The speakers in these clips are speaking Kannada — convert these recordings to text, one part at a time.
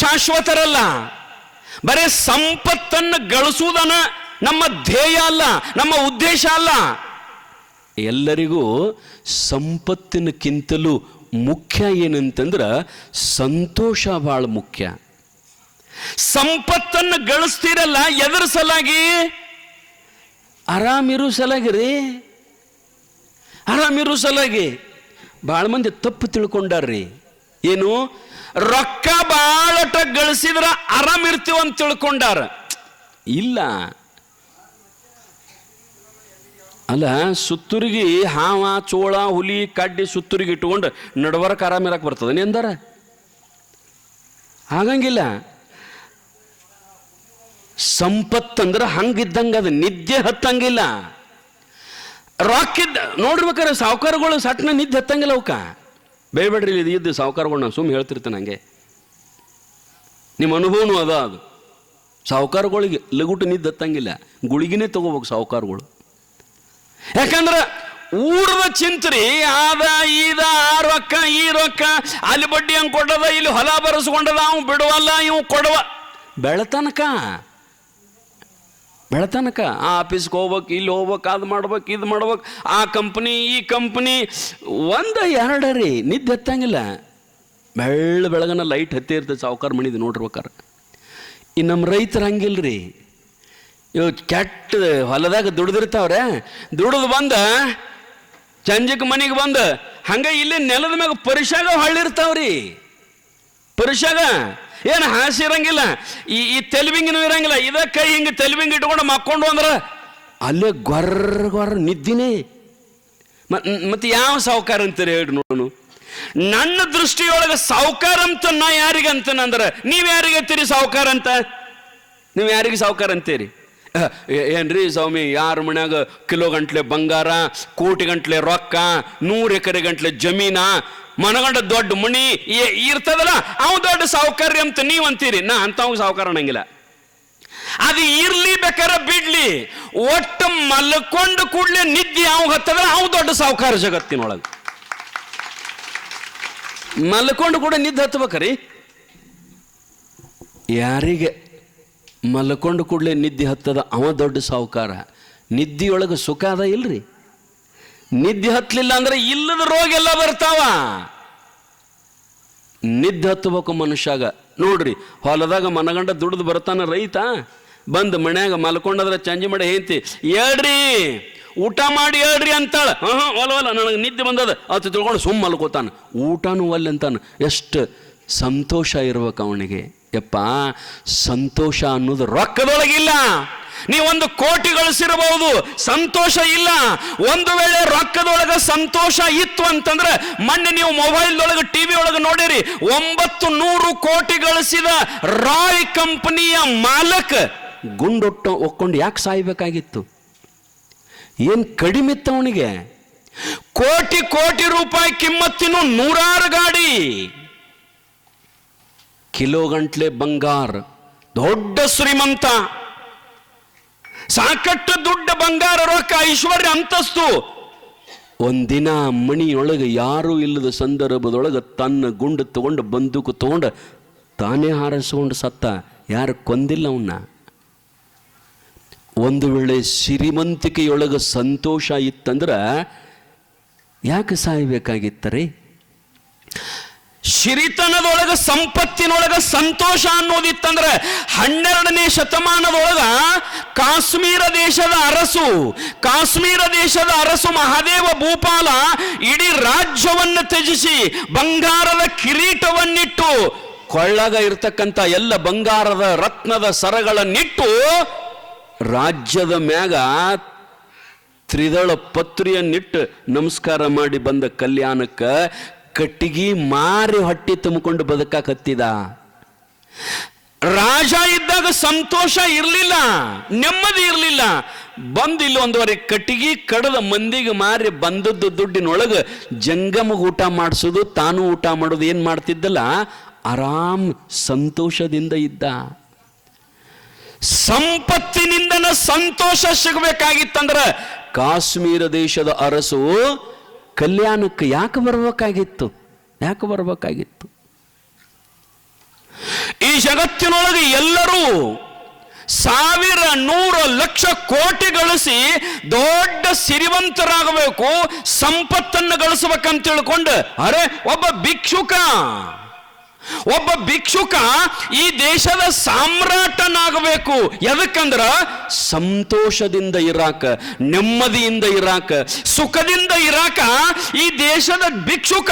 ಶಾಶ್ವತರಲ್ಲ. ಬರೇ ಸಂಪತ್ತನ್ನು ಗಳಿಸುವುದನ್ನ ನಮ್ಮ ಧ್ಯೇಯ ಅಲ್ಲ, ನಮ್ಮ ಉದ್ದೇಶ ಅಲ್ಲ. ಎಲ್ಲರಿಗೂ ಸಂಪತ್ತಿನಕ್ಕಿಂತಲೂ ಮುಖ್ಯ ಏನಂತಂದ್ರೆ ಸಂತೋಷ ಭಾಳ ಮುಖ್ಯ. ಸಂಪತ್ತನ್ನು ಗಳಿಸ್ತೀರಲ್ಲ ಎದರ ಸಲಾಗಿ? ಆರಾಮಿರೋ ಸಲಾಗಿ ರೀ, ಆರಾಮಿರೋ ಸಲಾಗಿ. ಭಾಳ ಮಂದಿ ತಪ್ಪು ತಿಳ್ಕೊಂಡಾರ್ರಿ. ಏನು? ರೊಕ್ಕ ಬಾಳಟ ಗಳಿಸಿದ್ರ ಆರಾಮಿರ್ತೀವ ಅಂತ ತಿಳ್ಕೊಂಡಾರ. ಇಲ್ಲ. ಅಲ್ಲ, ಸುತ್ತೂರಿಗೆ ಹಾವ ಚೋಳ ಹುಲಿ ಕಡ್ಡಿ ಸುತ್ತೂರಿಗೆ ಇಟ್ಕೊಂಡು ನಡವರಕ್ಕೆ ಆರಾಮಿರಕ್ಕೆ ಬರ್ತದೆ ಎಂದಾರ? ಆಗಂಗಿಲ್ಲ. ಸಂಪತ್ತಂದ್ರೆ ಹಂಗಿದ್ದಂಗೆ ಅದು ನಿದ್ದೆ ಹತ್ತಂಗಿಲ್ಲ. ರೊಕ್ಕಿದ್ದ ನೋಡ್ಬೇಕಾರೆ ಸಾವುಕಾರಗಳು ಸಟ್ನ ನಿದ್ದೆ ಹತ್ತಂಗಿಲ್ಲ. ಅವಕ್ಕ ಬೇಯಬೇಡ್ರಿ, ಇದು ಇದ್ದು ಸಾವುಕಾರಗಳು ನಾನು ಸುಮ್ಮನೆ ಹೇಳ್ತಿರ್ತೇನೆ. ಹಂಗೆ ನಿಮ್ಮ ಅನುಭವನೂ ಅದ. ಅದು ಸಾವುಕಾರಗಳಿಗೆ ಲಗುಟು ನಿದ್ದೆ ಹತ್ತಂಗಿಲ್ಲ. ಗುಳಿಗಿನೇ ತಗೋಬೇಕು ಸಾವುಕಾರಗಳು. ಯಾಕಂದ್ರೆ ಊರದ ಚಿಂತ್ರಿ ಆದ ಈದ, ಆ ರೊಕ್ಕ ಈ ರೊಕ್ಕ, ಅಲ್ಲಿ ಬಡ್ಡಿ ಹಂಗೆ ಕೊಡದ, ಇಲ್ಲಿ ಹೊಲ ಬರೆಸ್ಕೊಂಡದ, ಅವ್ ಬಿಡುವಲ್ಲ ಇವ್ ಕೊಡುವ. ಬೆಳತನಕ ಆ ಆಫೀಸ್ಗೆ ಹೋಗ್ಬೇಕು, ಇಲ್ಲಿ ಹೋಗ್ಬೇಕು, ಅದು ಮಾಡ್ಬೇಕು, ಇದು ಮಾಡ್ಬೇಕು, ಆ ಕಂಪ್ನಿ ಈ ಕಂಪ್ನಿ. ಒಂದು ಎರಡು ರೀ ನಿದ್ದೆ ಹತ್ತಂಗಿಲ್ಲ. ಬೆಳಗನ ಲೈಟ್ ಹತ್ತಿ ಇರ್ತದೆ ಸಾವುಕಾರ ಮಣಿದು ನೋಡಿರ್ಬೇಕಾರೆ. ಇನ್ನು ನಮ್ಮ ರೈತರು ಹಂಗಿಲ್ರಿ. ಇವು ಕೆಟ್ಟ ಹೊಲದಾಗ ದುಡ್ದಿರ್ತಾವ್ರೆ, ದುಡಿದು ಬಂದ ಸಂಜೆಗೆ ಮನೆಗೆ ಬಂದು ಹಂಗೆ ಇಲ್ಲಿ ನೆಲದ ಮ್ಯಾಗ ಪರಿಶಾಗ ಹೊಳ್ಳಿರ್ತಾವ್ರಿ. ಪರಿಶಾಗ ಏನು ಹಾಸಿರಂಗಿಲ್ಲ, ಈ ತೆಲುಬಿಂಗಿನೂ ಇರಂಗಿಲ್ಲ. ಇದ ಕೈ ಹಿಂಗೆ ತೆಲುಬಿಂಗ್ ಇಟ್ಕೊಂಡು ಮಕ್ಕೊಂಡು ಅಂದ್ರೆ ಅಲ್ಲೇ ಗೊರ್ರ ನಿದ್ದಿನೇ. ಮತ್ತೆ ಯಾವ ಸಾವುಕಾರ ಅಂತೀರಿ ಹೇಳಿ ನೋಡೋಣ? ನನ್ನ ದೃಷ್ಟಿಯೊಳಗೆ ಸಾವುಕಾರ ಅಂತ ನಾ ಯಾರಿಗಂತಂದ್ರೆ, ನೀವು ಯಾರಿಗಂತೀರಿ ಸಾವುಕಾರ ಅಂತ? ನೀವು ಯಾರಿಗೆ ಸಾವುಕಾರ ಅಂತೀರಿ? ಏನ್ರಿ ಸ್ವಾಮಿ, ಯಾರ ಮನ್ಯಾಗ ಕಿಲೋ ಗಂಟ್ಲೆ ಬಂಗಾರ, ಕೋಟಿ ಗಂಟ್ಲೆ ರೊಕ್ಕ, 100 ಎಕರೆ ಗಂಟ್ಲೆ ಜಮೀನ, ಮನಗಂಡ ದೊಡ್ಡ ಮಣಿ ಇರ್ತದಲ್ಲ, ಅವ್ ದೊಡ್ಡ ಸಾವುಕಾರ್ಯ ಅಂತ ನೀವು ಅಂತೀರಿ. ನಾ ಅಂತವ್ ಸಾವುಕಾರ ಅನ್ನಂಗಿಲ್ಲ. ಅದು ಇರ್ಲಿ ಬೇಕಾರೆ ಬಿಡ್ಲಿ, ಒಟ್ಟು ಮಲ್ಕೊಂಡು ಕೂಡ್ಲೆ ನಿದ್ದೆ ಯಾವ ಹತ್ತದ ಅವ್ ದೊಡ್ಡ ಸಾವುಕಾರ ಜಗತ್ತಿನೊಳಗೆ. ಮಲ್ಕೊಂಡು ಕೂಡ ನಿದ್ದೆ ಹತ್ಬೇಕ್ರಿ. ಯಾರಿಗೆ ಮಲ್ಕೊಂಡು ಕೂಡಲೇ ನಿದ್ದೆ ಹತ್ತದ ಅವ ದೊಡ್ಡ ಸಾವುಕಾರ. ನಿದ್ದೆಯೊಳಗೆ ಸುಖ ಅದ ಇಲ್ರಿ. ನಿದ್ದೆ ಹತ್ತಲಿಲ್ಲ ಅಂದ್ರೆ ಇಲ್ಲದ ರೋಗ ಎಲ್ಲ ಬರ್ತಾವ. ನಿದ್ದೆ ಹತ್ತಬೇಕು ಮನುಷ್ಯಾಗ. ನೋಡ್ರಿ, ಹೊಲದಾಗ ಮನಗಂಡ ದುಡ್ದು ಬರ್ತಾನ ರೈತ, ಬಂದು ಮನ್ಯಾಗ ಮಲ್ಕೊಂಡಾದ್ರೆ ಚಂಜಿ ಮಾಡಿ ಹೇಳ್ತಿ ಹೇಳ್ರಿ ಊಟ ಮಾಡಿ ಹೇಳ್ರಿ ಅಂತಾಳ. ಒಲ್ಲ ನನಗೆ ನಿದ್ದೆ ಬಂದದ ಅದು ತಿಳ್ಕೊಂಡು ಸುಮ್ಮ ಮಲ್ಕೋತಾನ. ಊಟನೂ ಒಲ್ಲೆ ಅಂತಾನ. ಎಷ್ಟು ಸಂತೋಷ ಇರ್ಬೇಕು ಅವನಿಗೆ. ಯಪ್ಪ, ಸಂತೋಷ ಅನ್ನೋದು ರೊಕ್ಕದೊಳಗಿಲ್ಲ. ನೀವೊಂದು ಕೋಟಿ ಗಳಿಸಿರಬಹುದು, ಸಂತೋಷ ಇಲ್ಲ. ಒಂದು ವೇಳೆ ರೊಕ್ಕದೊಳಗೆ ಸಂತೋಷ ಇತ್ತು ಅಂತಂದ್ರೆ, ಮೊನ್ನೆ ನೀವು ಮೊಬೈಲ್ದೊಳಗೆ ಟಿವಿ ಒಳಗೆ ನೋಡಿರಿ, 900 ಕೋಟಿ ಗಳಿಸಿದ ರಾಯ್ ಕಂಪನಿಯ ಮಾಲಕ್ ಗುಂಡೊಟ್ಟು ಒಕ್ಕೊಂಡು ಯಾಕೆ ಸಾಯ್ಬೇಕಾಗಿತ್ತು? ಏನ್ ಕಡಿಮೆ ಇತ್ತು ಅವನಿಗೆ? ಕೋಟಿ ಕೋಟಿ ರೂಪಾಯಿ ಕಿಮ್ಮತ್ತಿನ 100 ಗಾಡಿ, ಕಿಲೋ ಗಂಟ್ಲೆ ಬಂಗಾರ, ದೊಡ್ಡ ಶ್ರೀಮಂತ, ಸಾಕಷ್ಟು ದುಡ್ಡ ಬಂಗಾರ, ರೊಕ್ಕ, ಐಶ್ವರ್ಯ, ಅಂತಸ್ತು. ಒಂದಿನ ಮಣಿಯೊಳಗೆ ಯಾರೂ ಇಲ್ಲದ ಸಂದರ್ಭದೊಳಗೆ ತನ್ನ ಗುಂಡು ತಗೊಂಡು ಬಂದೂಕು ತಗೊಂಡು ತಾನೇ ಹಾರಿಸ್ಕೊಂಡು ಸತ್ತ. ಯಾರು ಕೊಂದಿಲ್ಲ ಅವನ್ನ. ಒಂದು ವೇಳೆ ಶ್ರೀಮಂತಿಕೆಯೊಳಗೆ ಸಂತೋಷ ಇತ್ತಂದ್ರೆ ಯಾಕೆ ಸಾಯಬೇಕಾಗಿತ್ತರಿ? ಸಿರಿತನದೊಳಗ ಸಂಪತ್ತಿನೊಳಗ ಸಂತೋಷ ಅನ್ನೋದಿತ್ತಂದ್ರೆ 12ನೇ ಶತಮಾನದೊಳಗ ಕಾಶ್ಮೀರ ದೇಶದ ಅರಸು ಮಹಾದೇವ ಭೂಪಾಲ ಇಡೀ ರಾಜ್ಯವನ್ನು ತ್ಯಜಿಸಿ ಬಂಗಾರದ ಕಿರೀಟವನ್ನಿಟ್ಟು ಕೊಳ್ಳಾಗ ಇರ್ತಕ್ಕಂಥ ಎಲ್ಲ ಬಂಗಾರದ ರತ್ನದ ಸರಗಳನ್ನಿಟ್ಟು ರಾಜ್ಯದ ಮ್ಯಾಗ ತ್ರಿದಳ ಪತ್ರಿಯನ್ನಿಟ್ಟು ನಮಸ್ಕಾರ ಮಾಡಿ ಬಂದ ಕಲ್ಯಾಣಕ್ಕೆ ಕಟ್ಟಿಗೆ ಮಾರಿ ಹೊಟ್ಟಿ ತುಂಬಿಕೊಂಡು ಬದುಕಾಕತ್ತಿದ. ರಾಜ ಇದ್ದಾಗ ಸಂತೋಷ ಇರಲಿಲ್ಲ, ನೆಮ್ಮದಿ ಇರಲಿಲ್ಲ. ಬಂದಿಲ್ಲ 1.5 ಕಟ್ಟಿಗೆ ಕಡದ ಮಂದಿಗೆ ಮಾರಿ ಬಂದದ್ದು ದುಡ್ಡಿನೊಳಗೆ ಜಂಗಮ ಊಟ ಮಾಡಿಸೋದು, ತಾನು ಊಟ ಮಾಡೋದು ಏನು ಮಾಡ್ತಿದ್ದಲ್ಲ, ಆರಾಮ್ ಸಂತೋಷದಿಂದ ಇದ್ದ. ಸಂಪತ್ತಿನಿಂದನ ಸಂತೋಷ ಸಿಗಬೇಕಾಗಿತ್ತಂದ್ರೆ ಕಾಶ್ಮೀರ ದೇಶದ ಅರಸು ಕಲ್ಯಾಣಕ್ಕೆ ಯಾಕೆ ಬರಬೇಕಾಗಿತ್ತು? ಈ ಜಗತ್ತಿನೊಳಗೆ ಎಲ್ಲರೂ 1000 100 ಲಕ್ಷ ಕೋಟಿ ಗಳಿಸಿ ದೊಡ್ಡ ಸಿರಿವಂತರಾಗಬೇಕು, ಸಂಪತ್ತನ್ನು ಗಳಿಸಬೇಕಂತ ತಿಳ್ಕೊಂಡು, ಅರೆ ಒಬ್ಬ ಭಿಕ್ಷುಕ ಈ ದೇಶದ ಸಾಮ್ರಾಟನಾಗಬೇಕು. ಎದಕ್ಕಂದ್ರ ಸಂತೋಷದಿಂದ ಇರಾಕ, ನೆಮ್ಮದಿಯಿಂದ ಇರಾಕ, ಸುಖದಿಂದ ಇರಾಕ ಈ ದೇಶದ ಭಿಕ್ಷುಕ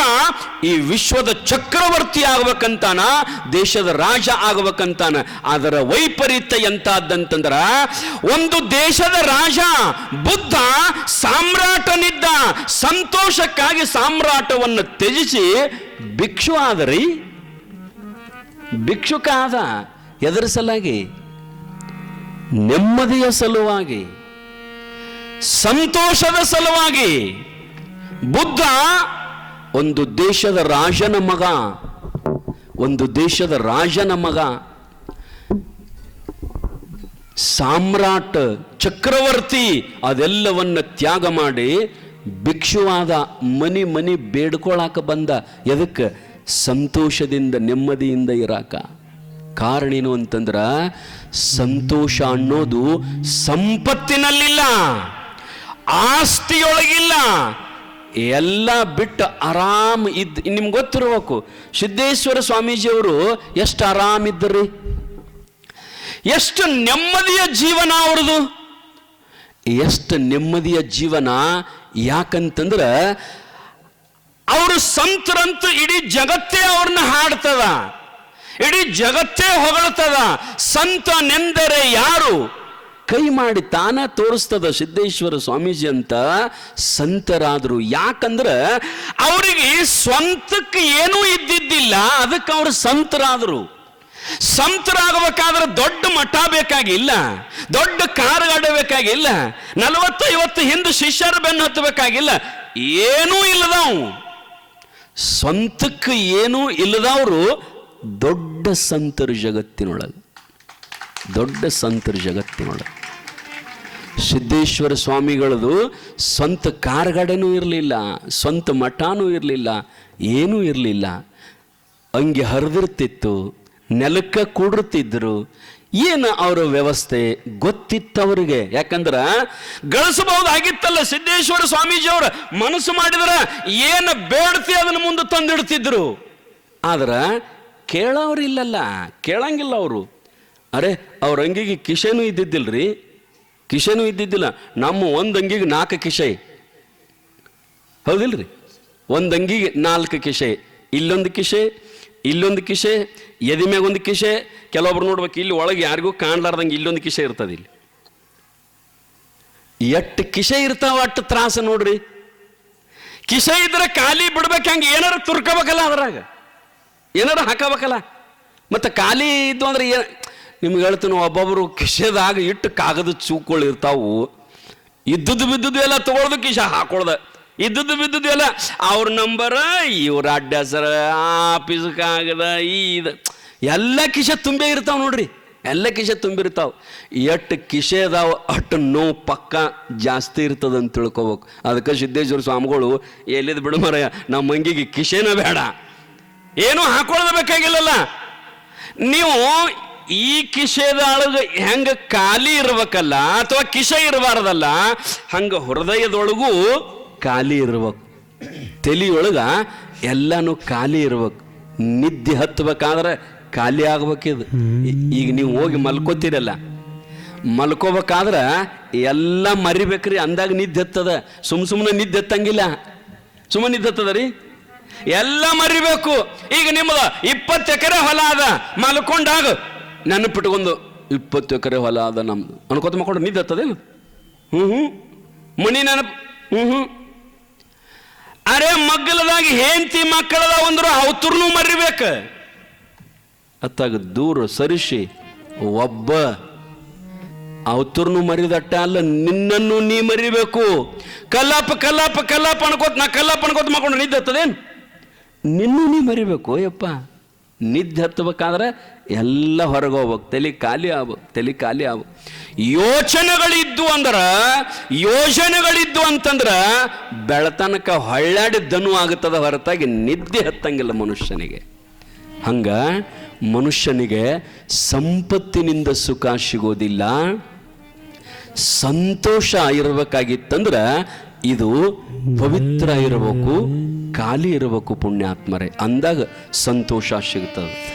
ಈ ವಿಶ್ವದ ಚಕ್ರವರ್ತಿ ಆಗ್ಬೇಕಂತಾನ, ದೇಶದ ರಾಜ ಆಗ್ಬೇಕಂತಾನ. ಅದರ ವೈಪರೀತ್ಯ ಎಂತದ್ದಂತಂದ್ರ, ಒಂದು ದೇಶದ ರಾಜ ಬುದ್ಧ ಸಾಮ್ರಾಟನಿದ್ದ, ಸಂತೋಷಕ್ಕಾಗಿ ಸಾಮ್ರಾಟವನ್ನು ತ್ಯಜಿಸಿ ಭಿಕ್ಷು ಆದರಿ. ಭಿಕ್ಷುಕ ಆದ ಎದರ ಸಲುವಾಗಿ? ನೆಮ್ಮದಿಯ ಸಲುವಾಗಿ, ಸಂತೋಷದ ಸಲುವಾಗಿ. ಬುದ್ಧ ಒಂದು ದೇಶದ ರಾಜನ ಮಗ, ಸಾಮ್ರಾಟ್, ಚಕ್ರವರ್ತಿ, ಅದೆಲ್ಲವನ್ನ ತ್ಯಾಗ ಮಾಡಿ ಭಿಕ್ಷುವಾದ. ಮನಿ ಬೇಡ್ಕೊಳಕ ಬಂದ. ಎದಕ್ಕೆ? ಸಂತೋಷದಿಂದ ನೆಮ್ಮದಿಯಿಂದ ಇರಾಕ. ಕಾರಣ ಏನು ಅಂತಂದ್ರ, ಸಂತೋಷ ಅನ್ನೋದು ಸಂಪತ್ತಿನಲ್ಲಿಲ್ಲ, ಆಸ್ತಿಯೊಳಗಿಲ್ಲ. ಎಲ್ಲ ಬಿಟ್ಟು ಆರಾಮ್ ಇದ್ದು. ನಿಮ್ಗೆ ಗೊತ್ತಿರಬೇಕು, ಸಿದ್ದೇಶ್ವರ ಸ್ವಾಮೀಜಿಯವರು ಎಷ್ಟು ಆರಾಮಿದ್ದರಿ, ಎಷ್ಟು ನೆಮ್ಮದಿಯ ಜೀವನ ಅವ್ರದು, ಎಷ್ಟು ನೆಮ್ಮದಿಯ ಜೀವನ. ಯಾಕಂತಂದ್ರ ಅವರು ಸಂತರಂತೂ ಇಡೀ ಜಗತ್ತೇ ಅವ್ರನ್ನ ಹಾಡ್ತದ, ಇಡೀ ಜಗತ್ತೇ ಹೊಗಳ್ತದ. ಸಂತನೆಂದರೆ ಯಾರು? ಕೈ ಮಾಡಿ ತಾನ ತೋರಿಸ್ತದ ಸಿದ್ದೇಶ್ವರ ಸ್ವಾಮೀಜಿ ಅಂತ ಸಂತರಾದ್ರು. ಯಾಕಂದ್ರ ಅವರಿಗೆ ಸ್ವಂತಕ್ಕೆ ಏನೂ ಇದ್ದಿದ್ದಿಲ್ಲ, ಅದಕ್ಕೆ ಅವರು ಸಂತರಾದ್ರು. ಸಂತರಾಗಬೇಕಾದ್ರೆ ದೊಡ್ಡ ಮಠ ಬೇಕಾಗಿಲ್ಲ, ದೊಡ್ಡ ಕಾರುಗಾಡ ಬೇಕಾಗಿಲ್ಲ, 40-50 ಹಿಂದೆ ಶಿಷ್ಯರ ಬೆನ್ನು ಹತ್ತಬೇಕಾಗಿಲ್ಲ, ಏನೂ ಇಲ್ಲದವು. ಸ್ವಂತಕ್ಕೆ ಏನೂ ಇಲ್ಲದವರು ದೊಡ್ಡ ಸಂತರು ಜಗತ್ತಿನೊಳಗೆ, ದೊಡ್ಡ ಸಂತರು ಜಗತ್ತಿನೊಳಗೆ. ಸಿದ್ದೇಶ್ವರ ಸ್ವಾಮಿಗಳದು ಸ್ವಂತ ಕಾರ್ಗಾಡನೂ ಇರಲಿಲ್ಲ, ಸ್ವಂತ ಮಠನೂ ಇರಲಿಲ್ಲ, ಏನೂ ಇರಲಿಲ್ಲ. ಅಂಗಿ ಹರಿದಿರ್ತಿತ್ತು, ನೆಲಕ್ಕೆ ಕೂಡಿರ್ತಿದ್ರು. ಏನು ಅವರ ವ್ಯವಸ್ಥೆ ಗೊತ್ತಿತ್ತವರಿಗೆ. ಯಾಕಂದ್ರ ಗಳಿಸಬಹುದಾಗಿತ್ತಲ್ಲ. ಸಿದ್ದೇಶ್ವರ ಸ್ವಾಮೀಜಿಯವರು ಮನಸ್ಸು ಮಾಡಿದ್ರೆ ಏನು ಬೇಡ್ತಿ ಅದನ್ನು ಮುಂದೆ ತಂದಿಡ್ತಿದ್ರು. ಆದ್ರೆ ಕೇಳೋರಿಲ್ಲಲ್ಲ, ಕೇಳಂಗಿಲ್ಲ ಅವರು. ಅರೆ ಅವ್ರ ಅಂಗಿಗೆ ಕಿಶೆನೂ ಇದ್ದಿದ್ದಿಲ್ರಿ, ಕಿಶೆನೂ ಇದ್ದಿದ್ದಿಲ್ಲ. ನಮ್ಮ ಒಂದು ಅಂಗಿಗೆ 4 ಕಿಶೆ, ಹೌದಿಲ್ರಿ? ಒಂದು ಅಂಗಿಗೆ 4 ಕಿಶೆ, ಇಲ್ಲೊಂದು ಕಿಶೆ, ಇಲ್ಲೊಂದು ಕಿಶೆ, ಎದಿ ಮ್ಯಾಗ ಒಂದು ಕಿಶೆ. ಕೆಲವೊಬ್ರು ನೋಡ್ಬೇಕು, ಇಲ್ಲಿ ಒಳಗೆ ಯಾರಿಗೂ ಕಾಣ್ಲಾರ್ದಂಗೆ ಇಲ್ಲೊಂದು ಕಿಶೆ ಇರ್ತದೆ. ಇಲ್ಲಿ ಎಷ್ಟು ಕಿಶೆ ಇರ್ತಾವ ಅಷ್ಟು ತ್ರಾಸ ನೋಡ್ರಿ. ಕಿಶೆ ಇದ್ರೆ ಖಾಲಿ ಬಿಡ್ಬೇಕು, ಹಂಗೆ ಏನಾರು ತುರ್ಕೋಬೇಕಲ್ಲ, ಅದ್ರಾಗ ಏನಾರು ಹಾಕಬೇಕಲ್ಲ. ಮತ್ತು ಖಾಲಿ ಇದ್ದು ಅಂದ್ರೆ ನಿಮ್ಗೆ ಹೇಳ್ತೀನಿ, ಒಬ್ಬೊಬ್ರು ಕಿಶೆದಾಗ ಇಟ್ಟು ಕಾಗದ ಚೂಕೊಳ್ಳಿ ಇರ್ತಾವು. ಇದ್ದದ್ದು ಬಿದ್ದದ್ದು ಎಲ್ಲ ತಗೊಳ್ದು ಕಿಶೆ ಹಾಕೊಳ್ದ, ಇದ್ದದ್ದು ಬಿದ್ದದ್ದು ಎಲ್ಲ ಅವ್ರ ನಂಬರ, ಇವ್ರ ಅಡ್ಡಸರ, ಆಫೀಸ್ ಕಾಗದ, ಇದು ಎಲ್ಲ ಕಿಶೆ ತುಂಬೇ ಇರ್ತಾವ ನೋಡ್ರಿ, ಎಲ್ಲ ಕಿಶೆ ತುಂಬಿರ್ತಾವ. ಎಷ್ಟು ಕಿಶೆ ಅದಾವ ಅಷ್ಟು ನೋವು ಪಕ್ಕ ಜಾಸ್ತಿ ಇರ್ತದ ಅಂತ ತಿಳ್ಕೊಬೇಕು. ಅದಕ್ಕೆ ಸಿದ್ದೇಶ್ವರ ಸ್ವಾಮಿಗಳು ಎಲ್ಲಿದ್ ಬಿಡು ಮರಯ್ಯ, ನಮ್ಮ ಮಂಗಿಗೆ ಕಿಶೆನ ಬೇಡ, ಏನೂ ಹಾಕೊಳ್ಳೋದು ಬೇಕಾಗಿಲ್ಲಲ್ಲ. ನೀವು ಈ ಕಿಶೆದ ಒಳಗೆ ಹೆಂಗ ಖಾಲಿ ಇರ್ಬೇಕಲ್ಲ, ಅಥವಾ ಕಿಶೆ ಇರಬಾರ್ದಲ್ಲ, ಹಂಗ ಹೃದಯದೊಳಗೂ ಖಾಲಿ ಇರ್ಬೇಕು. ತಲೆಯೊಳಗ ಎಲ್ಲಾನು ಖಾಲಿ ಇರ್ಬೇಕು. ನಿದ್ದೆ ಹತ್ತಬೇಕಾದ್ರೆ ಖಾಲಿ ಆಗ್ಬೇಕಿದು. ಈಗ ನೀವು ಹೋಗಿ ಮಲ್ಕೋತೀರಲ್ಲ, ಮಲ್ಕೋಬೇಕಾದ್ರೆ ಎಲ್ಲ ಮರಿಬೇಕ್ರಿ, ಅಂದಾಗ ನಿದ್ದೆ ಹತ್ತದ. ಸುಮ್ಮನೆ ನಿದ್ದೆ ಹತ್ತಂಗಿಲ್ಲ, ಸುಮ್ಮನೆ ನಿದ್ದೆ ಹತ್ತದ ರೀ, ಎಲ್ಲ ಮರಿಬೇಕು. ಈಗ ನಿಮ್ಮದು 20 ಎಕರೆ ಹೊಲ ಅದ, ಮಲ್ಕೊಂಡಾಗ ನೆನಪಿಟ್ಕೊಂಡು 20 ಎಕರೆ ಹೊಲ ಅದ ನಮ್ದು ಅನ್ಕೋತ ಮಕ್ಕೊಂಡು ನಿದ್ದೆ ಹತ್ತದೇನು? ಮಣಿ ನೆನಪು. ಅರೆ ಮಗ್ಗಲದಾಗಿ ಹೆಂಡತಿ ಮಕ್ಕಳದ ಒಂದ್ರು ಅವತರ್ನು ಮರಿಬೇಕು. ಅತ್ತಾಗ ದೂರ ಸರಿಸಿ ಒಬ್ಬ ಅವತರ್ನು ಮರಿದಟ್ಟ ಅಲ್ಲ, ನಿನ್ನನ್ನು ನೀ ಮರಿಬೇಕು. ಕಲ್ಲಾಪ ಕಲ್ಲಾಪ ಕಲ್ಲಾಪ ಅನ್ಕೋತ ನಾ ಕಲ್ಲಾಪ ಅನ್ಕೋತ ಮಾಡ್ಕೊಂಡು ನಿದ್ದೆ ಹತ್ತದೇನು? ನಿನ್ನೂ ನೀ ಮರಿಬೇಕು. ಯಪ್ಪ ನಿದ್ದೆ ಹತ್ತಬೇಕಾದ್ರೆ ಎಲ್ಲ ಹೊರಗೆ ಹೋಗ್ಬೇಕು, ತಲೆ ಖಾಲಿ ಆಗ್ಬೇಕು, ತಲೆ ಖಾಲಿ ಆಗ್ಬೇಕು. ಯೋಜನೆಗಳಿದ್ದು ಅಂತಂದ್ರ ಬೆಳತನಕ ಹೊಳ್ಳಾಡಿ ದನು ಆಗುತ್ತದ ಹೊರತಾಗಿ ನಿದ್ದೆ ಹತ್ತಂಗಿಲ್ಲ ಮನುಷ್ಯನಿಗೆ. ಹಂಗ ಮನುಷ್ಯನಿಗೆ ಸಂಪತ್ತಿನಿಂದ ಸುಖ ಸಿಗೋದಿಲ್ಲ. ಸಂತೋಷ ಇರಬೇಕಾಗಿತ್ತಂದ್ರೆ ಇದು ಪವಿತ್ರ ಇರಬೇಕು, ಖಾಲಿ ಇರಬೇಕು ಪುಣ್ಯಾತ್ಮರೇ, ಅಂದಾಗ ಸಂತೋಷ ಸಿಗ್ತದೆ.